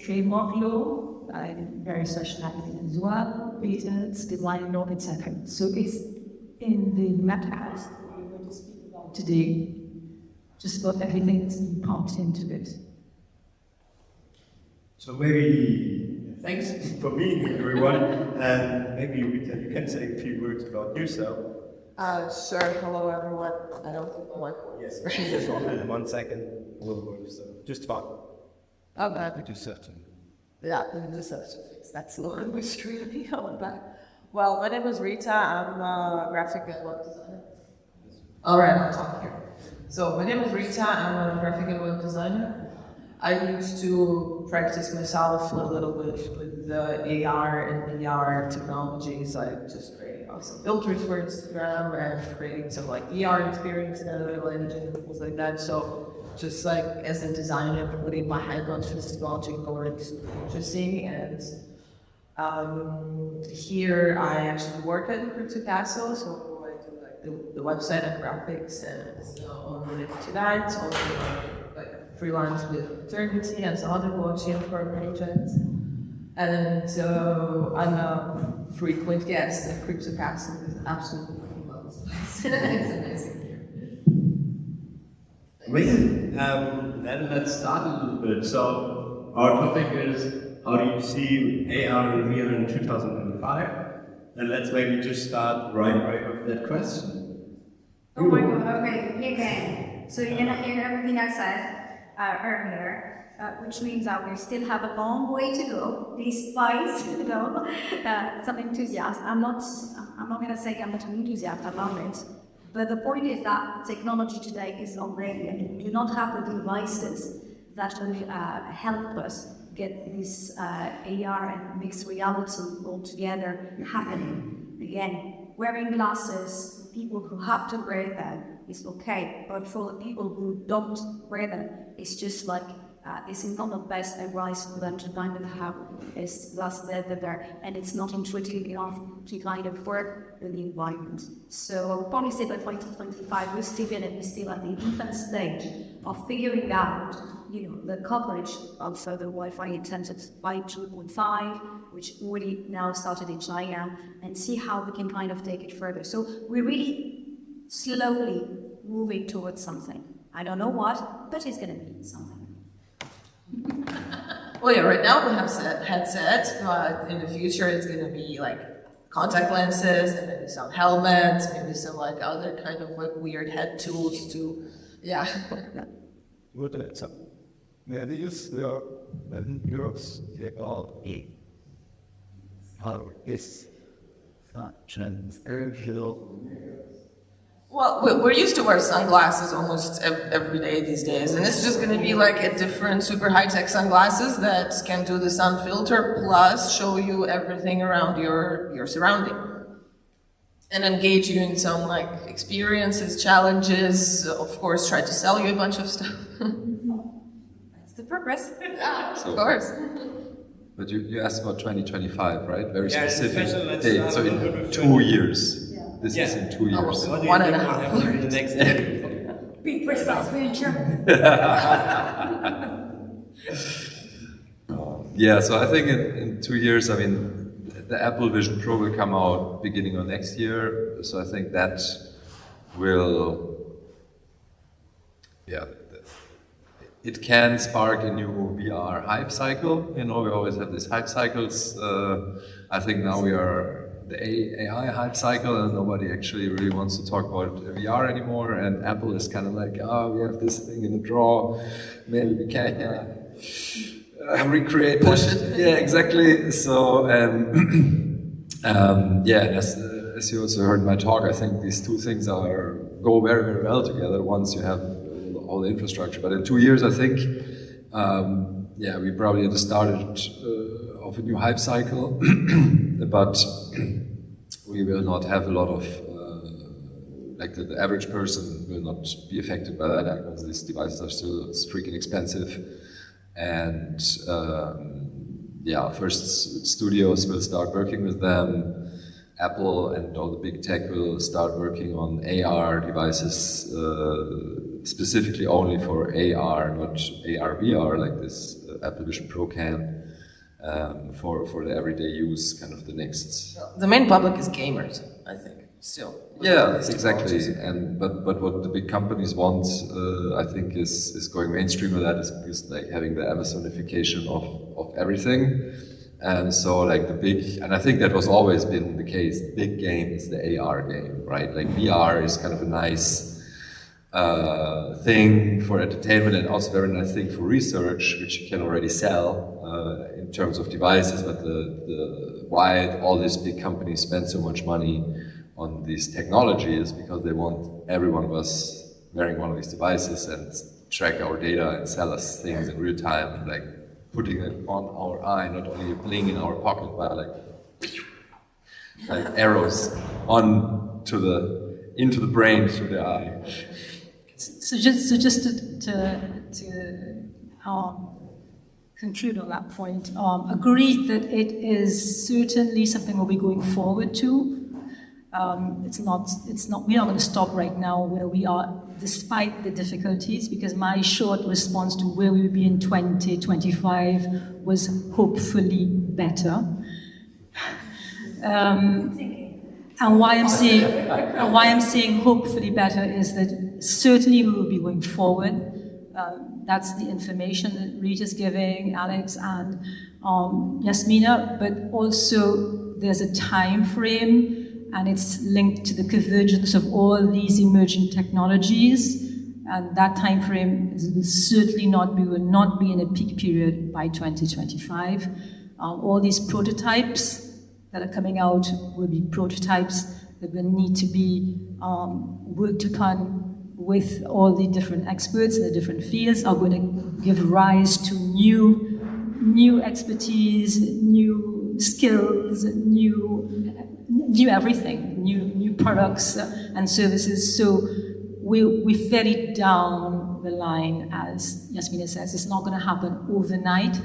extreme workload, very social active as well, patents, divine law, etc. So it's in the metaverse that we're going to speak about today, just about everything that's been pumped into it. So maybe, thanks for meeting everyone, and maybe you can say a few words about yourself. Sure. Hello, everyone. I don't think one. Yes, just 1 second. Just fine. Okay. Do certain. Yeah, that's the one with street people in back. Well, my name is Rita. I'm a graphic and web designer. All right, I'll talk here. So my name is Rita. I'm a graphic and web designer. I used to practice myself a little bit with the AR and VR technologies, like just creating awesome filters for Instagram and creating some like VR experience in Unreal Engine and things like that. So just like as a designer, putting my head on this technology going super interesting. And here I actually work at CryptoCastle, so I do like the website and graphics and so related to that. Also like freelance with Eternity and some other blockchain for projects. And so I'm a frequent guest at CryptoCastle because I absolutely love this place. It's amazing here. Amazing. Then let's start a little bit. So our topic is, how do you see AR and VR in 2005? And let's maybe just start right with that question. Oh my god, okay, again. So you're gonna hear everything I said earlier, which means that we still have a long way to go, despite, some enthusiasts. I'm not gonna say I'm not an enthusiast, I love it. But the point is that technology today is not ready, and we do not have the devices that will help us get this AR and mixed reality all together happening. Again, wearing glasses, people who have to wear them is okay, but for the people who don't wear them, it's just like this is not the best advice for them to kind of have is glasses there, and it's not intuitive enough to kind of work with the environment. So I would probably say by 2025 we're still at the infant stage of figuring out, the coverage of the Wi-Fi intended by 2.5, which already now started in China, and see how we can kind of take it further. So we're really slowly moving towards something. I don't know what, but it's going to be something. Well, yeah, right now we have headsets, but in the future it's going to be like contact lenses and maybe some helmets, maybe some like other kind of like weird head tools to, yeah. Well, we're used to wear sunglasses almost every day these days, and it's just going to be like a different super high-tech sunglasses that can do the sun filter plus show you everything around your surrounding and engage you in some like experiences, challenges, of course try to sell you a bunch of stuff. That's the purpose. Yeah, of course. But you asked about 2025, right? Very Yeah, specific date, so in 2 years. This is in 2 years. What do you 1.5 think will happen in the next year? Be precise, we're in German. Yeah, so I think in 2 years, I mean, the Apple Vision Pro will come out beginning of next year. So I think that will, it can spark a new VR hype cycle. We always have these hype cycles. I think now we are the AI hype cycle, and nobody actually really wants to talk about VR anymore. And Apple is kind of like, we have this thing in the drawer, maybe we can recreate that. Yeah, exactly. So, as you also heard in my talk, I think these two things go very, very well together once you have all the infrastructure. But in 2 years, I think, we probably at the start of a new hype cycle, but we will not have a lot of, the average person will not be affected by that because these devices are still freaking expensive. And first studios will start working with them. Apple and all the big tech will start working on AR devices specifically only for AR, not AR VR like this Apple Vision Pro can. For the everyday use, kind of the next. The main public is gamers, I think. Still. Yeah, exactly. And but what the big companies want, I think, is going mainstream with that is like having the Amazonification of everything. And so like and I think that was always been the case. The big game is the AR game, right? Like VR is kind of a nice thing for entertainment and also very nice thing for research, which you can already sell in terms of devices. But why all these big companies spend so much money on these technologies, because they want every one of us wearing one of these devices and track our data and sell us things in real time, like putting it on our eye, not only a bling in our pocket, but like arrows into the brain through the eye. So just to conclude on that point, agree that it is certainly something we'll be going forward to. It's not. We're not going to stop right now where we are, despite the difficulties. Because my short response to where we will be in 2025 was hopefully better. And why I'm saying hopefully better is that certainly we will be going forward. That's the information that Rita's giving, Alex and Yasmina, but also there's a time frame, and it's linked to the convergence of all these emerging technologies, and that time frame will not be in a peak period by 2025. All these prototypes that are coming out will be prototypes that will need to be worked upon with all the different experts in the different fields, are going to give rise to new expertise, new skills, new everything, new products and services. So we ferry down the line, as Yasmina says. It's not going to happen overnight.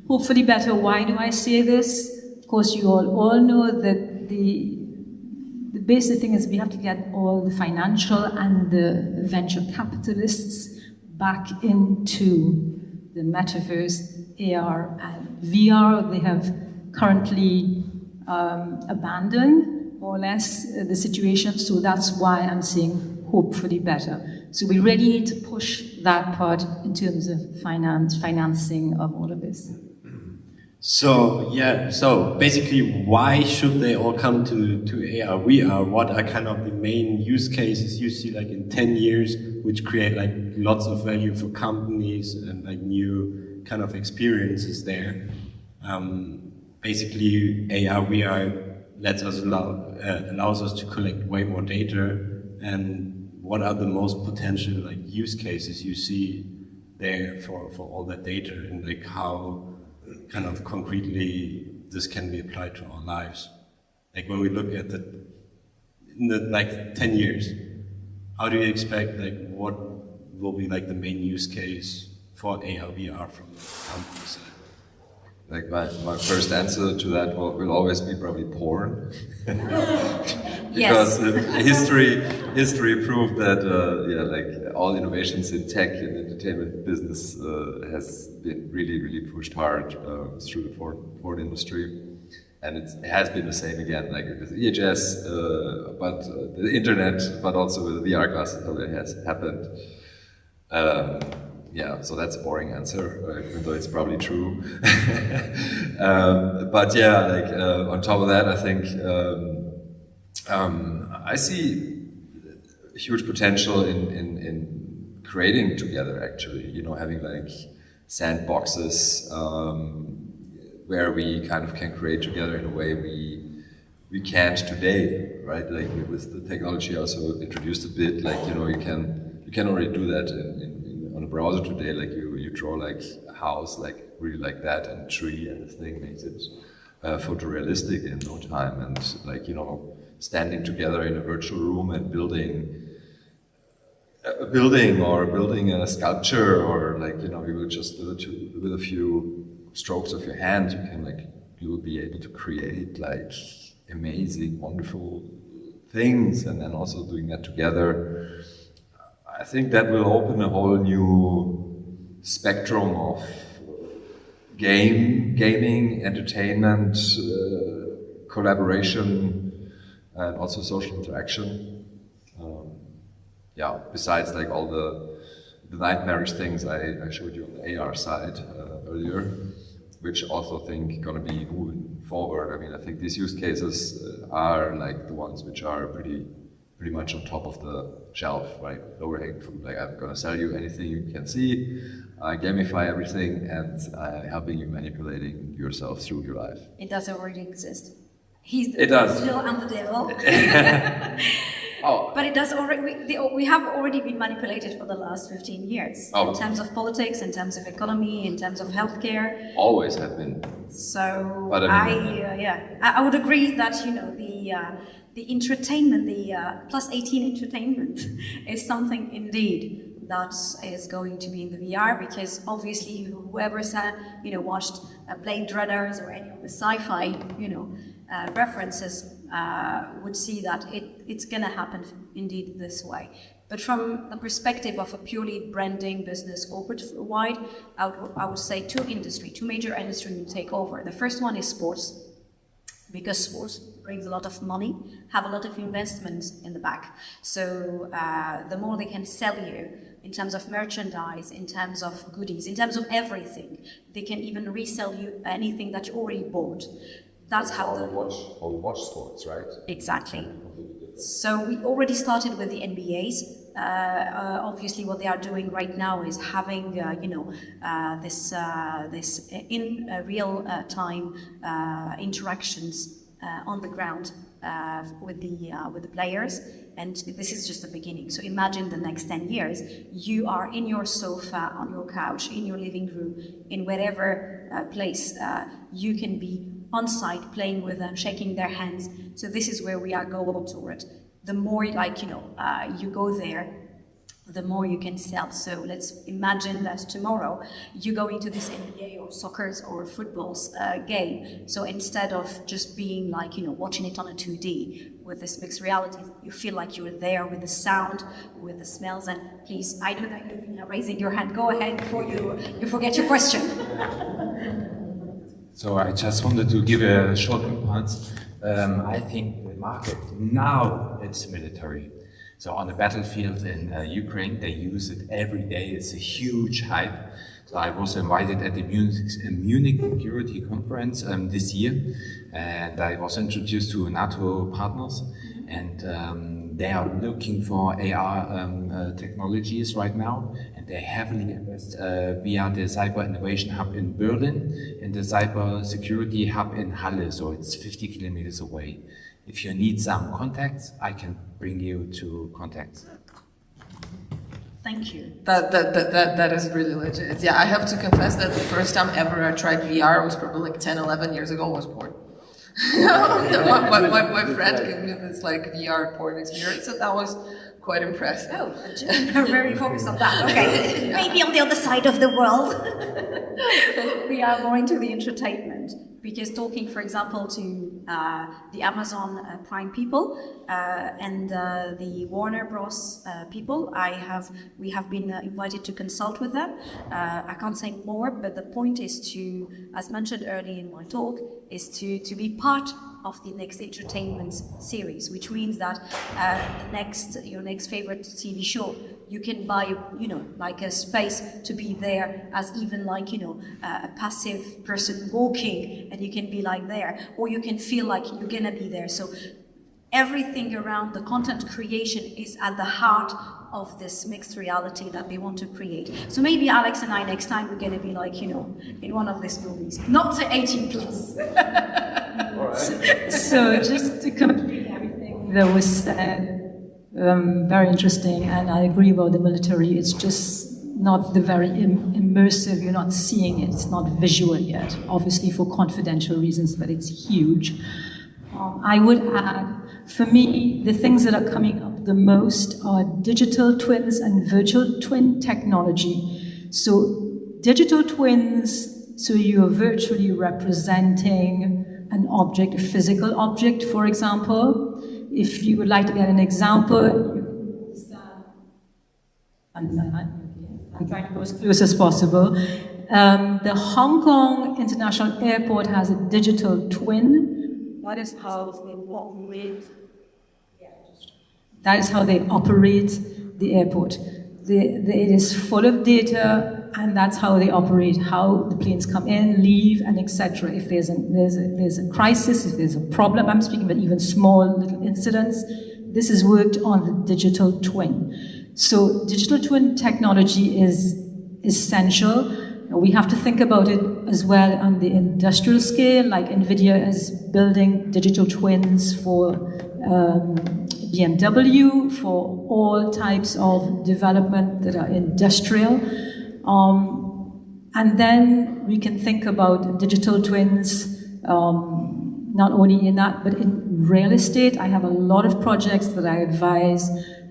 Hopefully better. Why do I say this? Of course, you all know that the basic thing is we have to get all the financial and the venture capitalists back into the metaverse, AR and VR. They have currently abandoned, more or less, the situation. So that's why I'm saying hopefully better. So we really need to push that part in terms of financing of all of this. So basically, why should they all come to AR, VR? What are kind of the main use cases you see like in 10 years, which create like lots of value for companies and like new kind of experiences there? Basically, AR, VR allows us to collect way more data. And what are the most potential like use cases you see there for all that data, and like how kind of concretely this can be applied to our lives? Like when we look at in the like 10 years, how do you expect, like what will be like the main use case for AR, VR from the company side? Like my first answer to that will always be probably porn. Because history proved that like all innovations in tech and entertainment business has been really pushed hard through the porn industry, and it has been the same again, like with EHS, but the internet, but also with VR glasses, how it has happened. So that's a boring answer, even though it's probably true. But yeah, like on top of that, I think I see huge potential in creating together. Actually, having like sandboxes where we kind of can create together in a way we can't today, right? Like with the technology also introduced a bit, like you can already do that on a browser today. Like you draw like a house like really like that, and a tree, and this thing makes it photorealistic in no time. And like standing together in a virtual room and building a sculpture, or like you will just with a few strokes of your hand you will be able to create like amazing, wonderful things. And then also doing that together, I think that will open a whole new spectrum of gaming, entertainment, collaboration, and also social interaction. Besides like all the nightmarish things I showed you on the AR side earlier, which also think gonna be moving forward. I mean, I think these use cases are like the ones which are pretty much on top of the shelf, right? Lower hanging fruit. Like I'm gonna sell you anything you can see, gamify everything, and helping you manipulating yourself through your life. It does already exist. He's It does. still I'm the devil. Oh. But it does already. We have already been manipulated for the last 15 years Oh. in terms of politics, in terms of economy, in terms of healthcare. Always have been. So But I would agree that the entertainment, the plus 18 entertainment, is something indeed that is going to be in the VR, because obviously whoever's watched Blade Runners or any of the sci-fi references would see that it's gonna happen indeed this way. But from the perspective of a purely branding business corporate-wide, I would say two major industries will take over. The first one is sports, because sports brings a lot of money, have a lot of investments in the back. So the more they can sell you in terms of merchandise, in terms of goodies, in terms of everything, they can even resell you anything that you already bought. That's how we watch sports, right? Exactly. So we already started with the NBAs. Obviously, what they are doing right now is having, this in real time interactions on the ground with the players, and this is just the beginning. So imagine the next 10 years, you are in your sofa, on your couch, in your living room, in whatever place, you can be on site playing with them, shaking their hands. So this is where we are going toward. The more you go there, the more you can sell. So let's imagine that tomorrow you go into this NBA or soccer or football's game. So instead of just being watching it on a 2D with this mixed reality, you feel like you're there with the sound, with the smells. And please, I know that you've been raising your hand. Go ahead before you forget your question. So I just wanted to give a short impulse. I think the market now it's military. So on the battlefield in Ukraine, they use it every day. It's a huge hype. So I was invited at the Munich Security Conference this year, and I was introduced to NATO partners, and they are looking for AR technologies right now, and they heavily invest via the Cyber Innovation Hub in Berlin and the Cyber Security Hub in Halle, so it's 50 kilometers away. If you need some contacts, I can bring you to contacts. Thank you. That is really legit. Yeah, I have to confess that the first time ever I tried VR was probably like 10, 11 years ago, was porn. my friend gave me this VR porn experience, so that was quite impressive. Oh, we're very focused on that. Okay, maybe on the other side of the world. We are more into the entertainment, because talking, for example, to the Amazon Prime people and the Warner Bros. People, we have been invited to consult with them. I can't say more, but the point is to, as mentioned earlier in my talk, is to be part of the next entertainment series, which means that your next favorite TV show, you can buy, a space to be there as even a passive person walking, and you can be there, or you can feel like you're gonna be there. So everything around the content creation is at the heart of this mixed reality that they want to create. So maybe Alex and I next time we're gonna be in one of these movies, not the 18 plus. So just to complete everything that was said, very interesting, and I agree about the military. It's just not the very immersive. You're not seeing it. It's not visual yet, obviously for confidential reasons, but it's huge. I would add, for me, the things that are coming up the most are digital twins and virtual twin technology. So digital twins, so you're virtually representing an object, a physical object, for example. If you would like to get an example, I'm trying to go as close as possible. The Hong Kong International Airport has a digital twin. That is how they operate. That is how they operate the airport. It is full of data, and that's how they operate, how the planes come in, leave, and etc. If there's a crisis, if there's a problem, I'm speaking about even small little incidents, this is worked on the digital twin. So digital twin technology is essential. We have to think about it as well on the industrial scale, like NVIDIA is building digital twins for BMW, for all types of development that are industrial. And then we can think about digital twins, not only in that, but in real estate. I have a lot of projects that I advise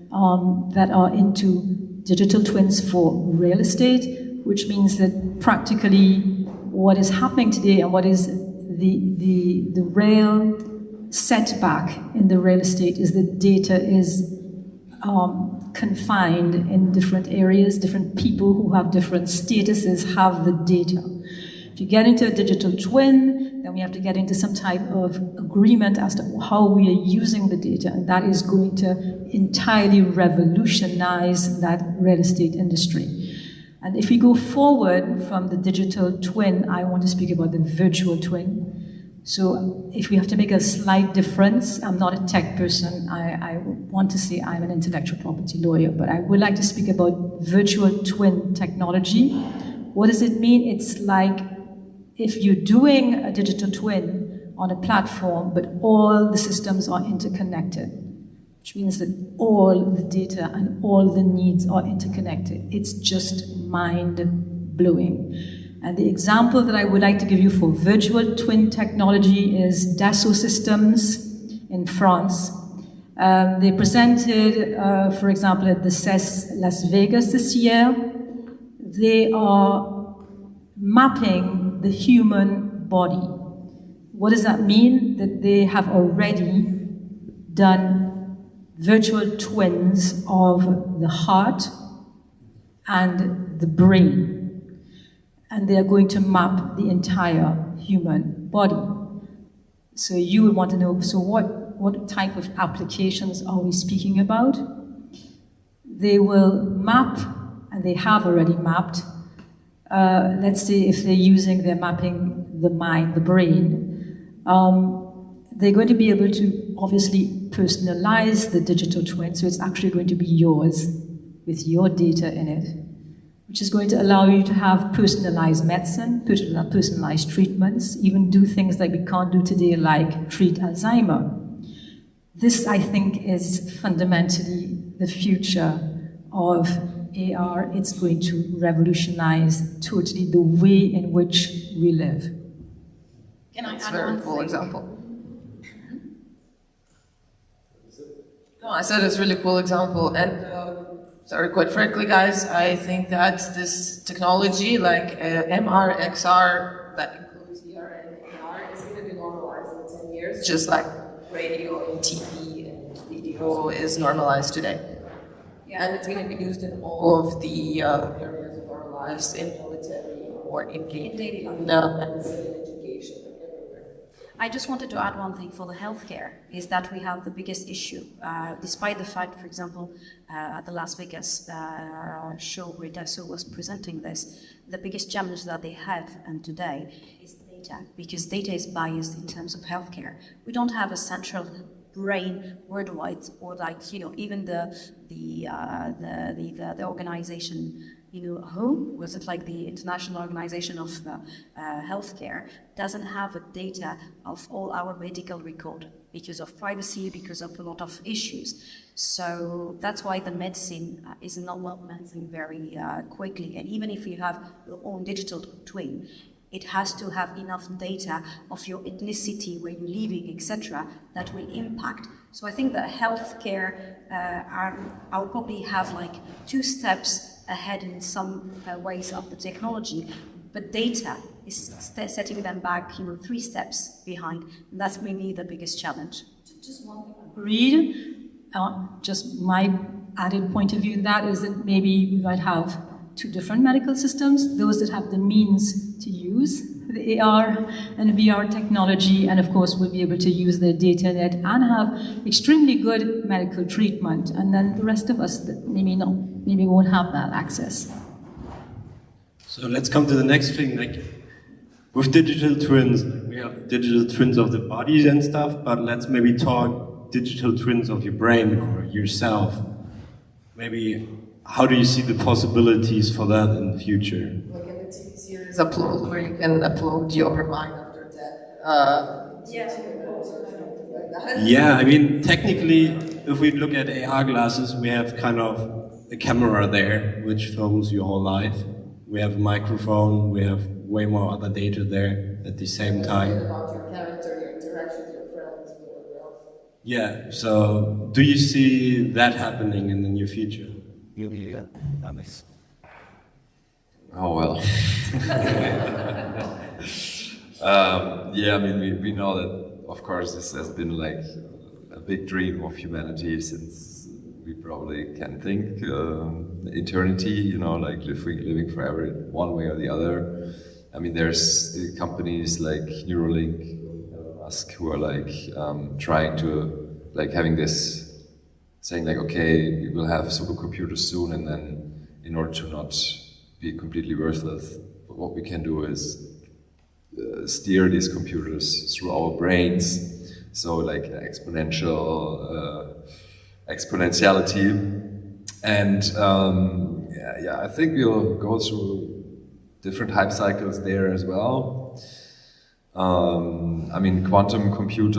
that are into digital twins for real estate, which means that practically what is happening today and what is the real setback in the real estate is that data is confined in different areas. Different people who have different statuses have the data. If you get into a digital twin, then we have to get into some type of agreement as to how we are using the data, and that is going to entirely revolutionize that real estate industry. And if we go forward from the digital twin, I want to speak about the virtual twin. So if we have to make a slight difference, I'm not a tech person, I want to say I'm an intellectual property lawyer, but I would like to speak about virtual twin technology. What does it mean? It's like if you're doing a digital twin on a platform, but all the systems are interconnected, which means that all the data and all the needs are interconnected. It's just mind-blowing. And the example that I would like to give you for virtual twin technology is Dassault Systems in France. They presented, for example, at the CES Las Vegas this year. They are mapping the human body. What does that mean? That they have already done virtual twins of the heart and the brain. And they are going to map the entire human body. So you would want to know, so what type of applications are we speaking about? They will map, and they have already mapped, let's say if they're mapping the mind, the brain, they're going to be able to obviously personalize the digital twin, so it's actually going to be yours with your data in it, which is going to allow you to have personalized medicine, personalized treatments, even do things like we can't do today, like treat Alzheimer. This, I think, is fundamentally the future of AR. It's going to revolutionize totally the way in which we live. Can I add a very cool example? No, I said it's a really cool example, and sorry, quite frankly, guys, I think that this technology, like MR, XR, that includes VR and AR, is going to be normalized in 10 years, just like radio and TV and video is normalized today. Yeah. And it's going to be used in all of the areas of our lives, in military or in daily life, and education. I just wanted to add one thing for the healthcare, is that we have the biggest issue. Despite the fact, for example, at the Las Vegas show where Dassault was presenting this, the biggest challenge that they have and today is data, because data is biased in terms of healthcare. We don't have a central brain worldwide, or like, you know, even the organization, you know, WHO, was it like the International Organization of Healthcare, doesn't have a data of all our medical record because of privacy, because of a lot of issues. So that's why the medicine is not advancing very quickly. And even if you have your own digital twin, it has to have enough data of your ethnicity, where you're living, etc., that will impact. So I think that healthcare, I'll probably have like 2 steps ahead in some ways of the technology, but data is setting them back, you know, 3 steps behind, and that's really the biggest challenge. Just one thing. Agreed. Just my added point of view in that is that maybe we might have two different medical systems, those that have the means to use the AR and VR technology, and of course will be able to use the data net and have extremely good medical treatment, and then the rest of us that maybe won't have that access. So let's come to the next thing, like with digital twins, like we have digital twins of the bodies and stuff, but let's maybe talk digital twins of your brain or yourself. Maybe how do you see the possibilities for that in the future? Like in the TV series Upload, where you can upload your mind after death. Yeah, I mean, technically, if we look at AR glasses, we have kind of a camera there, which films your whole life. We have a microphone, we have way more other data there at the same time. About your character, your interactions, your friends, whatever else. Yeah, so do you see that happening in the near future? Oh well. Yeah, I mean, we know that, of course, this has been like a big dream of humanity since we probably can think eternity, you know, like living forever one way or the other. I mean, there's the companies like Neuralink, Elon Musk, who are like trying to, like having this, saying like, okay, we will have supercomputers soon, and then in order to not be completely worthless, what we can do is steer these computers through our brains, so like exponentiality, and yeah, I think we'll go through different hype cycles there as well. I mean, quantum computing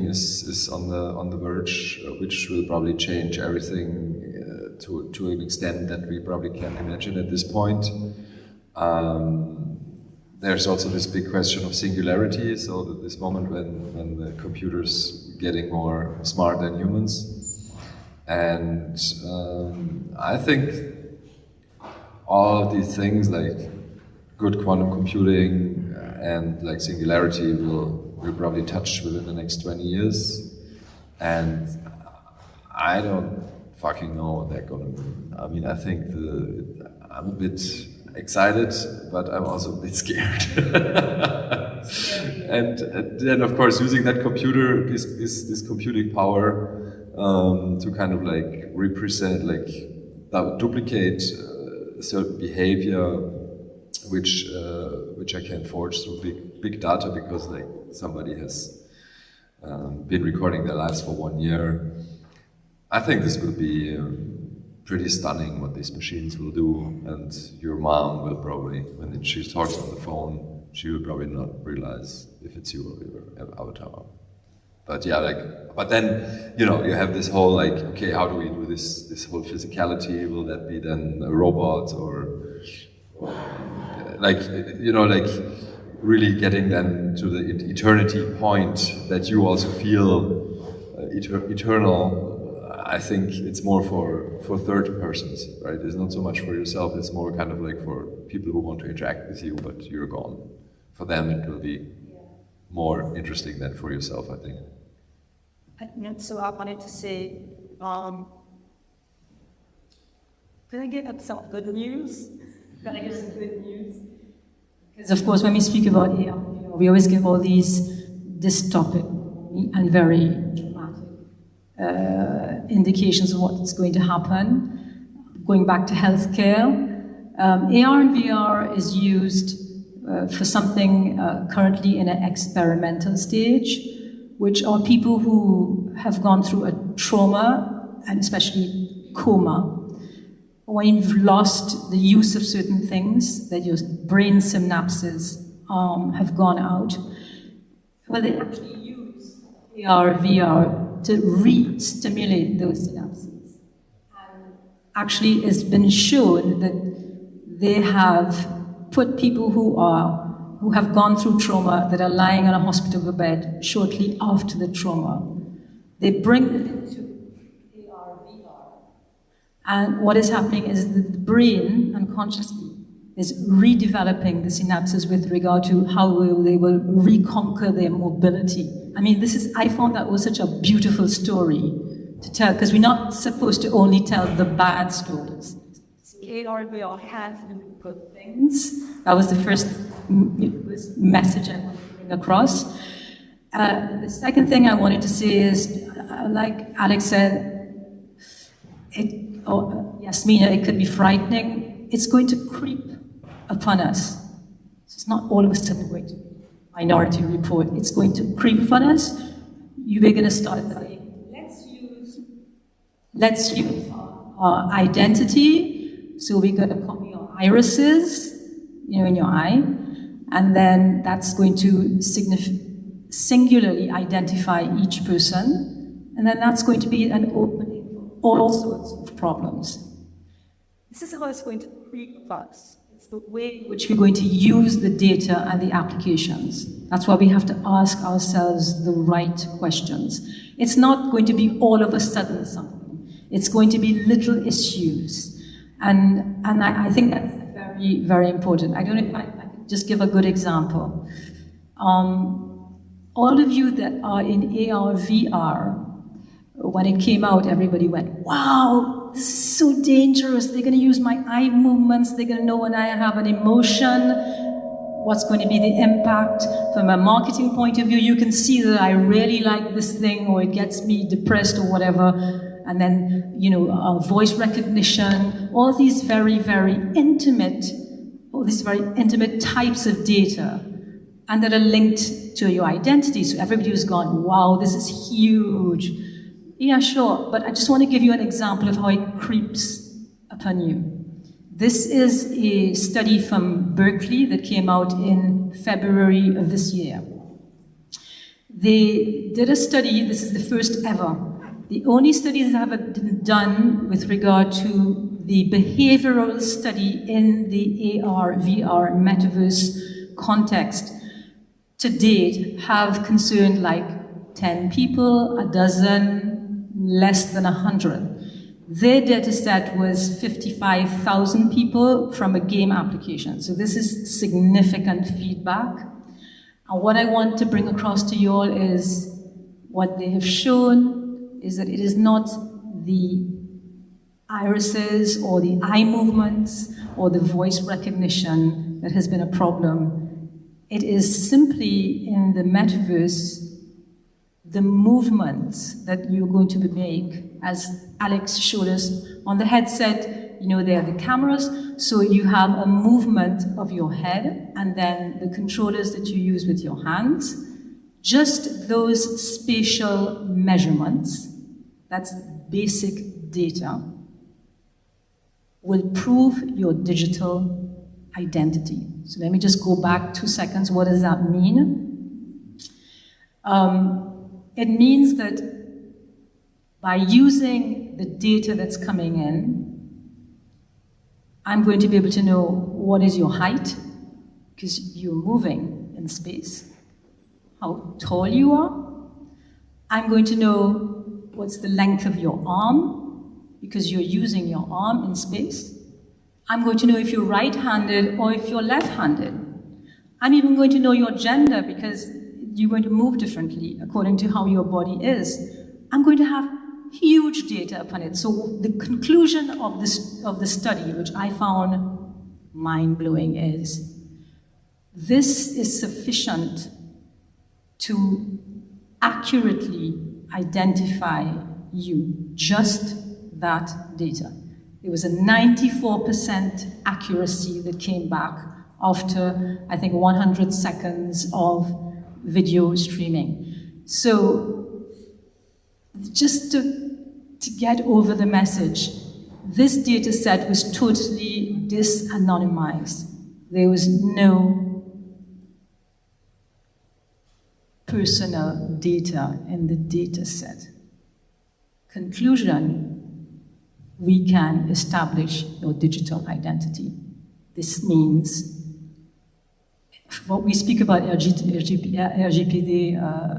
is on the verge, which will probably change everything to an extent that we probably can't imagine at this point. There's also this big question of singularity, so that this moment when the computer's getting more smart than humans. And I think all of these things like good quantum computing and like singularity will probably touch within the next 20 years. And I don't fucking know what they're gonna mean. I mean, I think I'm a bit excited, but I'm also a bit scared. And then, of course, using that computer, this computing power, to kind of like represent, like duplicate certain behavior, which I can forge through big data, because like somebody has been recording their lives for 1 year. I think this will be pretty stunning what these machines will do, and your mom will probably, when she talks on the phone, she will probably not realize if it's you or your avatar. But yeah, but then, you know, you have this whole like, okay, how do we do this whole physicality? Will that be then a robot, or like, you know, like really getting then to the eternity point that you also feel eternal. I think it's more for third persons, right? It's not so much for yourself, it's more kind of like for people who want to interact with you, but you're gone. For them, it will be more interesting than for yourself, I think. So I wanted to say, can I get some good news? Can I get some good news? Because of course, when we speak about AI, we always give all these dystopic and very dramatic indications of what's going to happen. Going back to healthcare, AR and VR is used for something currently in an experimental stage, which are people who have gone through a trauma, and especially coma, when you've lost the use of certain things, that your brain synapses have gone out. Well, they actually use AR, VR to re-stimulate those synapses. And actually, it's been shown that they have put people who have gone through trauma, that are lying on a hospital bed shortly after the trauma. They bring them into AR, VR. And what is happening is that the brain unconsciously is redeveloping the synapses with regard to how they will reconquer their mobility. I mean, I found that was such a beautiful story to tell, because we're not supposed to only tell the bad stories. AR, we all have good things. That was the first message I wanted to bring across. The second thing I wanted to say is, like Alex said, Yasmina, it could be frightening. It's going to creep upon us. It's not all of a sudden going to be Minority Report. It's going to creep upon us. You're going to start saying, let's use our identity. So we're going to copy your irises, in your eye, and then that's going to singularly identify each person, and then that's going to be an opening for all sorts of problems. This is how it's going to creep us. It's the way in which we're going to use the data and the applications. That's why we have to ask ourselves the right questions. It's not going to be all of a sudden something. It's going to be little issues. And I think that's very, very important. I don't know if I could just give a good example. All of you that are in AR, VR, when it came out, everybody went, wow, this is so dangerous. They're going to use my eye movements. They're going to know when I have an emotion. What's going to be the impact? From a marketing point of view, you can see that I really like this thing, or it gets me depressed or whatever. And then, voice recognition, all these very, very intimate types of data, and that are linked to your identity. So everybody was gone, wow, this is huge. Yeah, sure, but I just want to give you an example of how it creeps upon you. This is a study from Berkeley that came out in February of this year. They did a study, this is the first ever. The only studies that have been done with regard to the behavioral study in the AR, VR, metaverse context to date have concerned like 10 people, a dozen, less than 100. Their data set was 55,000 people from a game application. So this is significant feedback. And what I want to bring across to you all is what they have shown is that it is not the irises or the eye movements or the voice recognition that has been a problem. It is simply in the metaverse, the movements that you're going to make, as Alex showed us on the headset, there are the cameras, so you have a movement of your head and then the controllers that you use with your hands. Just those spatial measurements, that's basic data, will prove your digital identity. So let me just go back 2 seconds. What does that mean? It means that by using the data that's coming in, I'm going to be able to know what is your height, because you're moving in space, how tall you are. I'm going to know what's the length of your arm, because you're using your arm in space. I'm going to know if you're right-handed or if you're left-handed. I'm even going to know your gender, because you're going to move differently according to how your body is. I'm going to have huge data upon it. So the conclusion of the study, which I found mind-blowing, is this is sufficient to accurately identify you, just that data. There was a 94% accuracy that came back after, I think, 100 seconds of video streaming. So just to get over the message, this data set was totally dis-anonymized. There was no personal data in the data set. Conclusion, we can establish your digital identity. This means what we speak about RGPD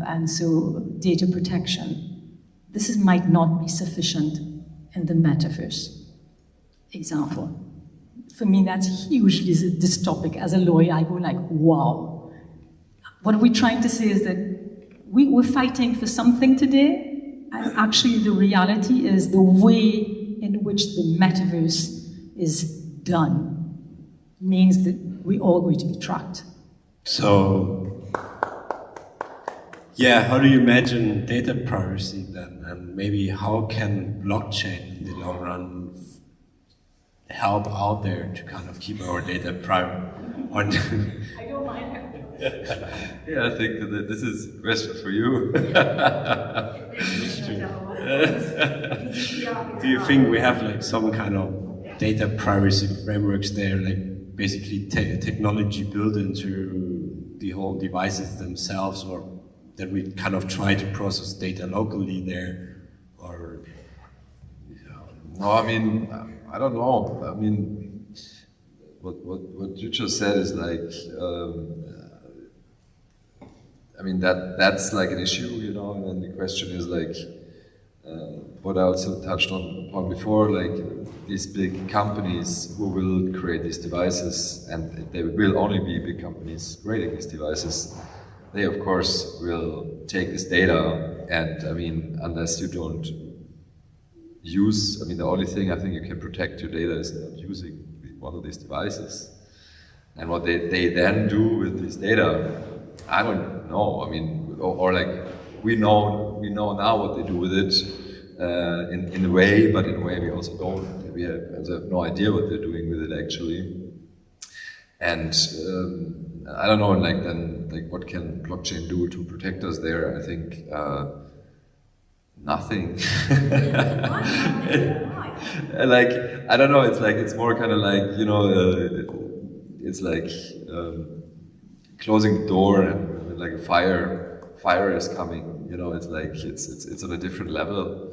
and so data protection. This might not be sufficient in the metaverse. Example. For me, that's hugely this topic. As a lawyer, I go like, wow. What we're trying to say is that we're fighting for something today, And actually, the reality is the way in which the metaverse is done means that we're all going to be tracked. So, yeah, how do you imagine data privacy then? And maybe how can blockchain in the long run help out there to kind of keep our data private? I don't mind. Yeah, I think that this is a question for you. Do you think we have like some kind of data privacy frameworks there, like basically technology built into the whole devices themselves, or that we kind of try to process data locally there, or? No, I mean, I don't know. I mean, what you just said is like, I mean, that's like an issue, you know, and then the question is like, what I also touched upon before, like these big companies who will create these devices, and they will only be big companies creating these devices, they of course will take this data, and I mean, unless you don't use, I mean, the only thing I think you can protect your data is not using one of these devices. And what they then do with this data, I don't know. I mean, or like we know now what they do with it in a way, but in a way we also don't. We have no idea what they're doing with it actually. And I don't know. Like then, like what can blockchain do to protect us there? I think nothing. Like I don't know. It's more kind of like, you know. It's like closing the door and like a fire is coming, you know, it's like it's on a different level.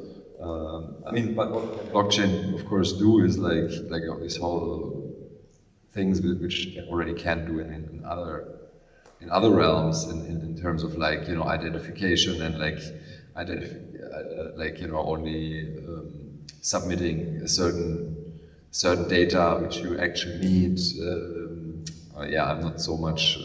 I mean, but what blockchain of course do is like these whole things which already can do in other realms in terms of like, you know, identification and like you know, only submitting a certain data which you actually need. Yeah, I'm not so much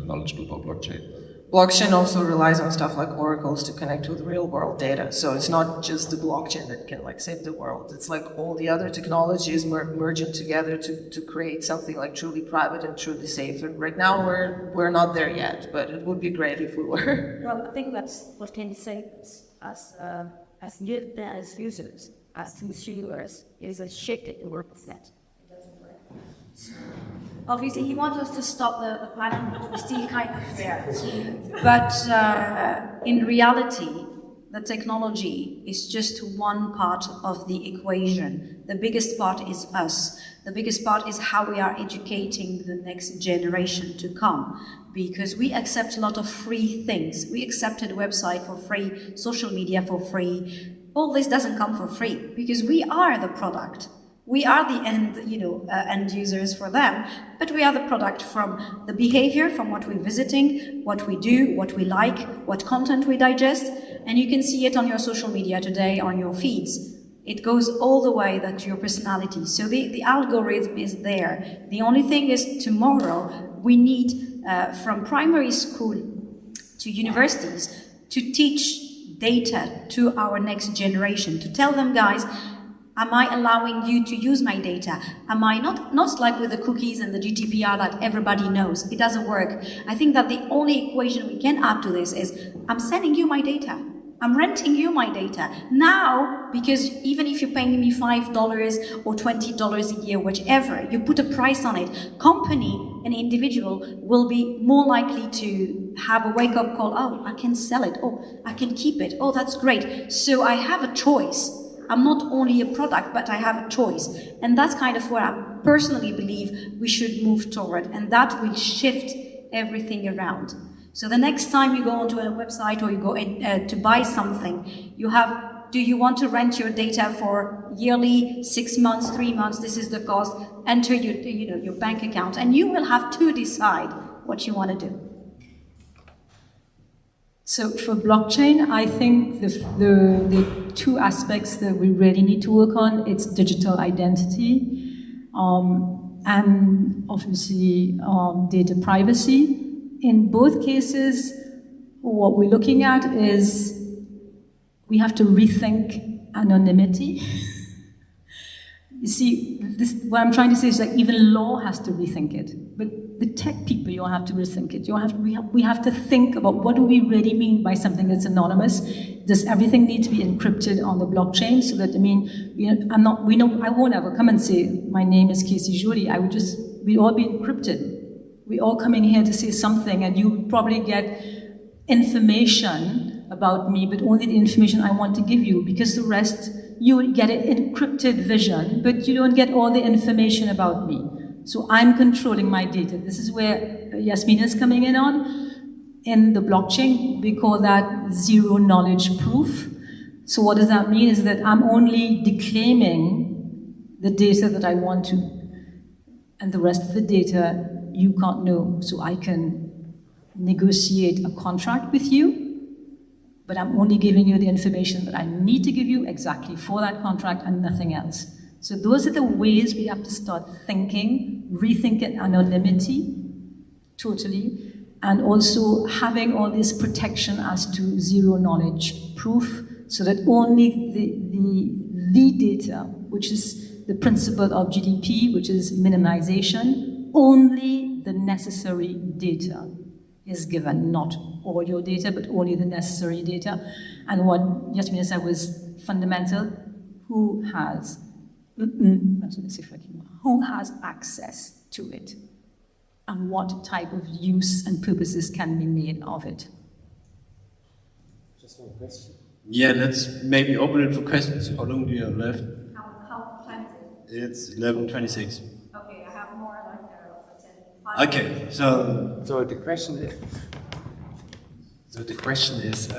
knowledgeable about blockchain. Blockchain also relies on stuff like oracles to connect with real world data. So it's not just the blockchain that can like save the world. It's like all the other technologies merging together to create something like truly private and truly safe. And right now we're not there yet, but it would be great if we were. Well, I think that's what can say as users, as consumers, is a shift in the work set. It doesn't work. Obviously, he wants us to stop the planet, but we're still kind of there. But in reality, the technology is just one part of the equation. The biggest part is us. The biggest part is how we are educating the next generation to come. Because we accept a lot of free things. We accepted a website for free, social media for free. All this doesn't come for free because we are the product. We are the end users for them, but we are the product from the behavior, from what we're visiting, what we do, what we like, what content we digest, and you can see it on your social media today, on your feeds. It goes all the way to your personality. So the algorithm is there. The only thing is tomorrow we need from primary school to universities to teach data to our next generation, to tell them, guys, am I allowing you to use my data? Am I not like with the cookies and the GDPR that everybody knows? It doesn't work. I think that the only equation we can add to this is I'm sending you my data. I'm renting you my data. Now, because even if you're paying me $5 or $20 a year, whichever, you put a price on it, company and individual will be more likely to have a wake-up call. Oh, I can sell it. Oh, I can keep it. Oh, that's great. So I have a choice. I'm not only a product, but I have a choice. And that's kind of where I personally believe we should move toward. And that will shift everything around. So the next time you go onto a website or you go in, to buy something, do you want to rent your data for yearly, 6 months, 3 months? This is the cost. Enter your bank account. And you will have to decide what you want to do. So for blockchain, I think the two aspects that we really need to work on, it's digital identity and obviously data privacy. In both cases, what we're looking at is we have to rethink anonymity. You see, what I'm trying to say is that even law has to rethink it. But the tech people, you have to rethink it. We have to think about what do we really mean by something that's anonymous. Does everything need to be encrypted on the blockchain so that, I won't ever come and say, my name is Casey Jolie. We'd all be encrypted. We're all coming here to say something, and you would probably get information about me, but only the information I want to give you, because the rest, you would get an encrypted vision, but you don't get all the information about me. So I'm controlling my data. This is where Yasmina is coming in on. In the blockchain, we call that zero knowledge proof. So what does that mean is that I'm only declaiming the data that I want to, and the rest of the data you can't know. So I can negotiate a contract with you, but I'm only giving you the information that I need to give you exactly for that contract and nothing else. So those are the ways we have to start thinking, rethinking anonymity totally, and also having all this protection as to zero knowledge proof, so that only the data, which is the principle of GDP, which is minimization, only the necessary data is given, not all your data, but only the necessary data. And what Yasmina said was fundamental. Who has access to it? And what type of use and purposes can be made of it? Just one question. Yeah, let's maybe open it for questions. How long do you have left? How time is it? It's 11:26. Okay, I have more like 10, 5 Okay, so So the question is,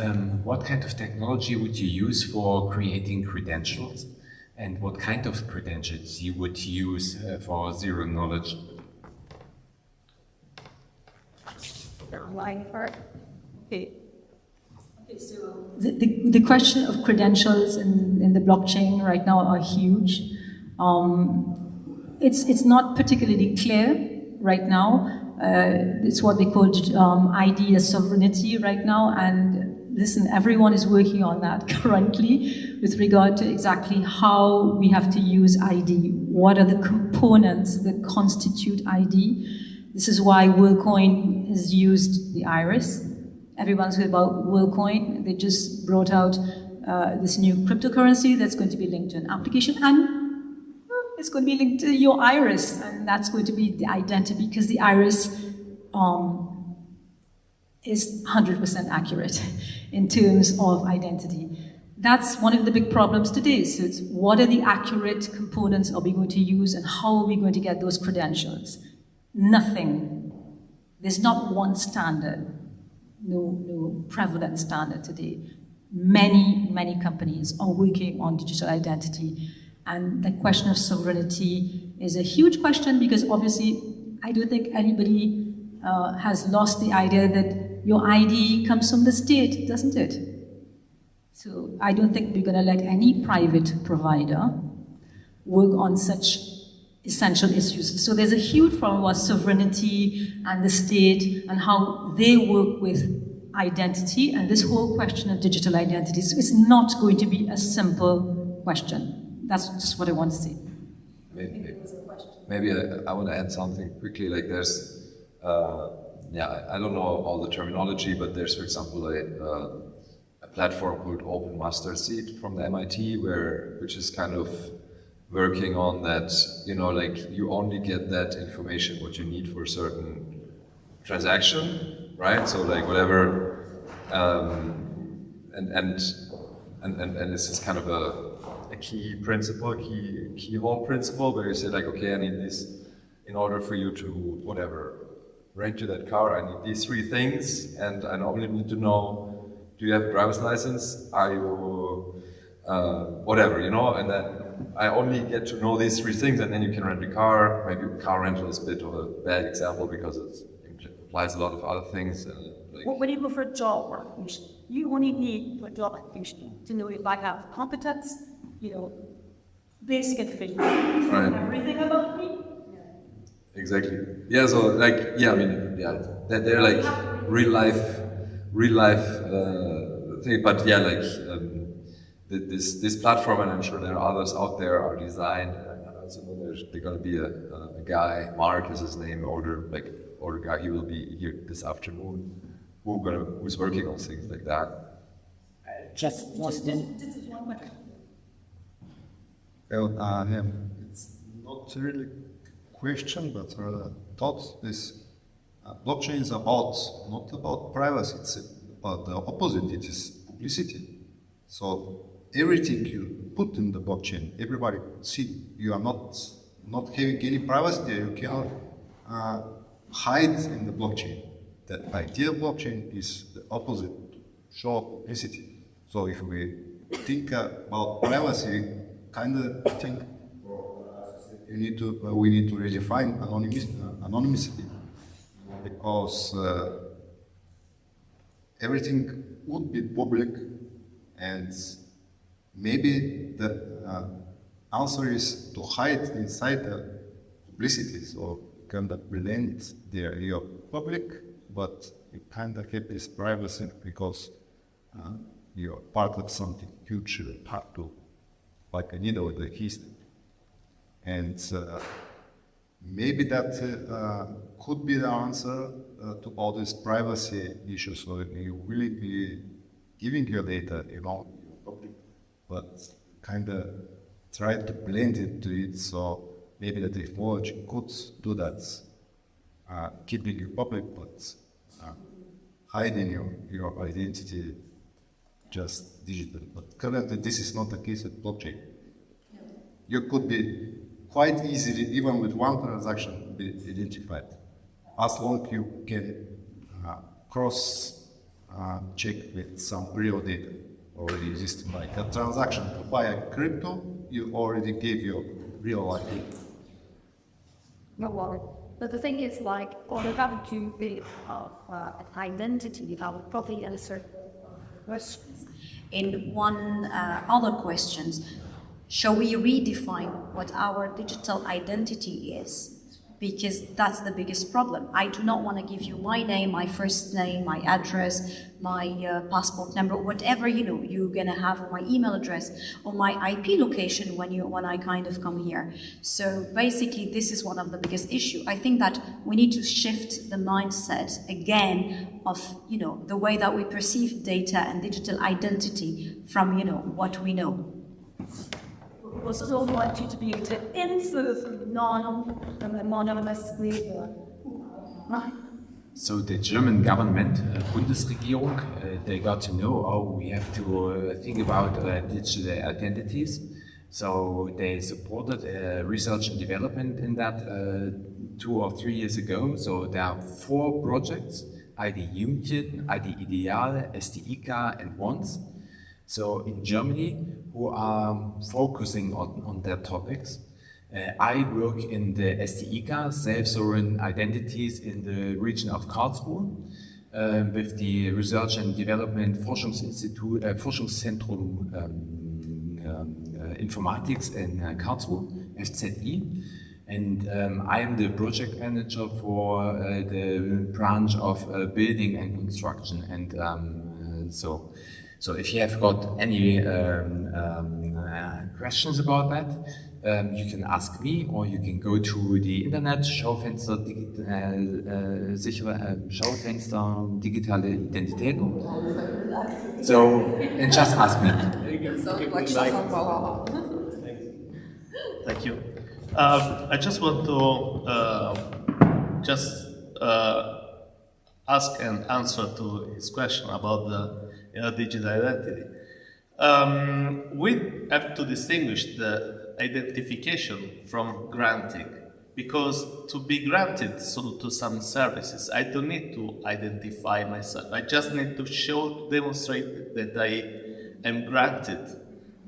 what kind of technology would you use for creating credentials, and what kind of credentials you would use for zero knowledge? Online part. Okay, so the question of credentials in the blockchain right now are huge. It's not particularly clear right now. It's what they call ID as sovereignty right now, and listen, everyone is working on that currently with regard to exactly how we have to use ID. What are the components that constitute ID? This is why WorldCoin has used the iris. Everyone's heard about WorldCoin. They just brought out this new cryptocurrency that's going to be linked to an application, and it's going to be linked to your iris, and that's going to be the identity, because the iris is 100% accurate in terms of identity. That's one of the big problems today. So it's what are the accurate components are we going to use, and how are we going to get those credentials? Nothing. There's not one standard, no prevalent standard today. Many companies are working on digital identity, and the question of sovereignty is a huge question, because obviously I don't think anybody has lost the idea that your ID comes from the state, doesn't it? So I don't think we're going to let any private provider work on such essential issues. So there's a huge problem about sovereignty and the state and how they work with identity and this whole question of digital identity. So it's not going to be a simple question. That's just what I want to say. Maybe I want to add something quickly. Like there's, I don't know all the terminology, but there's, for example, a platform called Open Master Seed from the MIT, which is kind of working on that, like you only get that information what you need for a certain transaction, right? So like whatever, and this is kind of a key principle, keyhole principle, where you say like, okay, I need this in order for you to whatever rent you that car. I need these three things, and I only need to know: do you have a driver's license? Are you whatever, and then I only get to know these three things, and then you can rent a car. Maybe car rental is a bit of a bad example because it implies a lot of other things. When you go for a job work, you only need for job application to know if I have competence, basic information, Right. everything about me. Exactly. Yeah. So like, they're like real life thing. But yeah, like this platform, and I'm sure there are others out there, are designed. I also know there's going to be a guy, Mark is his name, older guy. He will be here this afternoon. Who's working on things like that. Just Well, it's not really question, but rather thought. This blockchain is not about privacy. It's about the opposite. It is publicity. So everything you put in the blockchain, everybody see. You are not having any privacy there. You cannot hide in the blockchain. The idea of blockchain is the opposite, show publicity. So if we think about privacy, kind of think we need to redefine anonymity, because everything would be public, and maybe the answer is to hide inside the publicity. So you kind of blend there. You're public, but you kind of keep this privacy because you're part of something huge, part of like a needle with a keystone. And maybe that could be the answer to all these privacy issues. So you really be giving your data, public, but kind of try to blend it to it. So maybe the technology could do that, keeping you public, but hiding your identity just digital. But currently, this is not the case with blockchain. You could be quite easily, even with one transaction, be identified, as long as you can cross-check with some real data already existing. Like a transaction to buy a crypto, you already gave your real ID. No worry. But the thing is, like, on the level 2 bit of identity, I would probably answer questions. In one other questions, shall we redefine what our digital identity is? Because that's the biggest problem. I do not want to give you my name, my first name, my address, my passport number, whatever you're gonna have, my email address or my IP location when I kind of come here. So basically, this is one of the biggest issue. I think that we need to shift the mindset again of the way that we perceive data and digital identity from what we know. We also want you to be able to insert non-anonymously. So the German government, Bundesregierung, they got to know, we have to think about digital identities. So they supported research and development in that 2 or 3 years ago. So there are 4 projects, ID Union, ID Ideal, SDIK and WANS. So in Germany, who are focusing on their topics. I work in the SDIK, self-sovereign identities in the region of Karlsruhe, with the Research and Development Forschungszentrum Informatics in Karlsruhe, FZI. And I am the project manager for the branch of building and construction. And so if you have got any questions about that, you can ask me, or you can go to the internet, Schaufenster, Schaufenster digitale Identitäten. So, and just ask me. Thank you. I just want to ask and answer to his question about the digital identity. We have to distinguish the identification from granting, because to be granted to some services, I don't need to identify myself. I just need to demonstrate that I am granted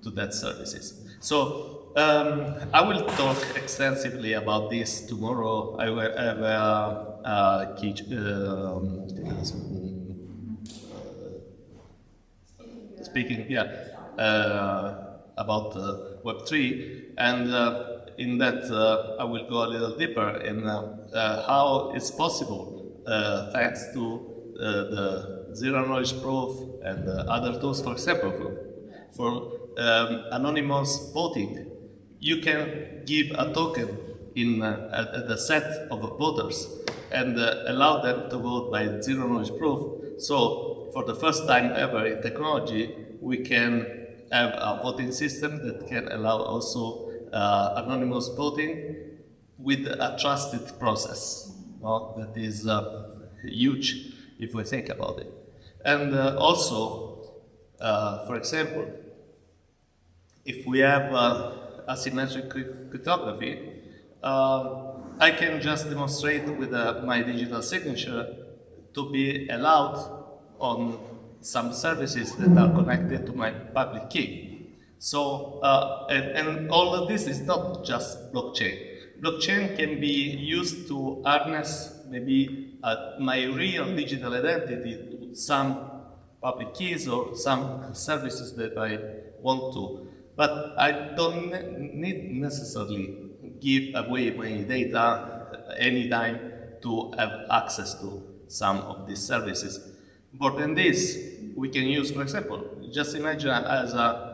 to that services. So I will talk extensively about this tomorrow. I will have a speaking, about Web3, and in that I will go a little deeper in how it's possible, thanks to the zero knowledge proof and other tools, for example, for anonymous voting. You can give a token in the set of voters and allow them to vote by zero knowledge proof. So for the first time ever in technology, we can have a voting system that can allow also anonymous voting with a trusted process. That is huge if we think about it. And also, for example, if we have asymmetric cryptography, I can just demonstrate with my digital signature to be allowed on some services that are connected to my public key. So, and all of this is not just blockchain. Blockchain can be used to harness maybe my real digital identity to some public keys or some services that I want to. But I don't need necessarily give away my data anytime to have access to some of these services. More than this, we can use, for example, just imagine as a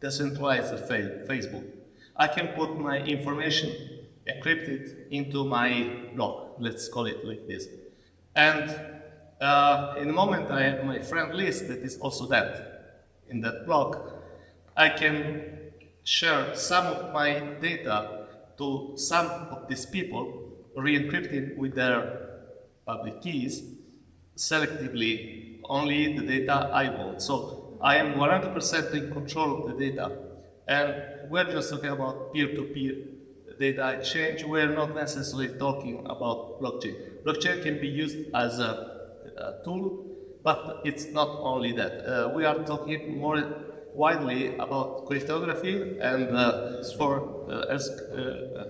decentralized Facebook. I can put my information encrypted into my blog, let's call it like this. And in the moment I have my friend list that is also that. In that blog, I can share some of my data to some of these people, re-encrypted with their public keys, selectively only the data I want. So I am 100% in control of the data. And we're just talking about peer-to-peer data exchange. We're not necessarily talking about blockchain. Blockchain can be used as a tool, but it's not only that. We are talking more widely about cryptography, and as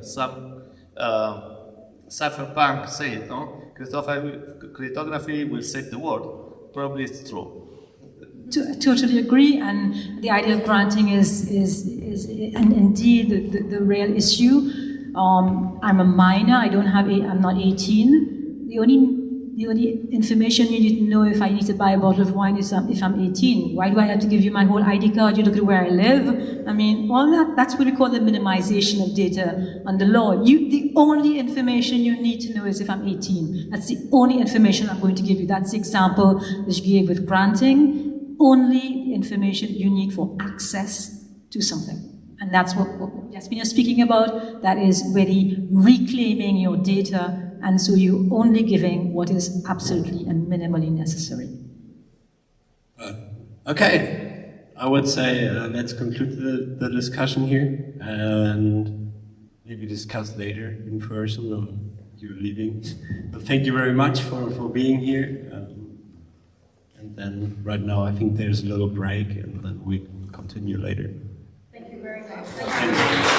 some cypherpunk said, no? Cryptography will save the world. Probably it's true. Totally agree, and the idea of granting is and indeed the real issue. I'm a minor. I'm not 18. The only information you need to know if I need to buy a bottle of wine is if I'm 18. Why do I have to give you my whole ID card? You look at where I live. I mean, all that's what we call the minimization of data under law. The only information you need to know is if I'm 18. That's the only information I'm going to give you. That's the example that you gave with granting. Only the information you need for access to something. And that's what Jasmine is speaking about. That is really reclaiming your data, and so you're only giving what is absolutely and minimally necessary. Okay, I would say let's conclude the discussion here, and maybe discuss later in person or you're leaving. But thank you very much for being here. And then right now I think there's a little break, and then we continue later. Thank you very much. Thank you.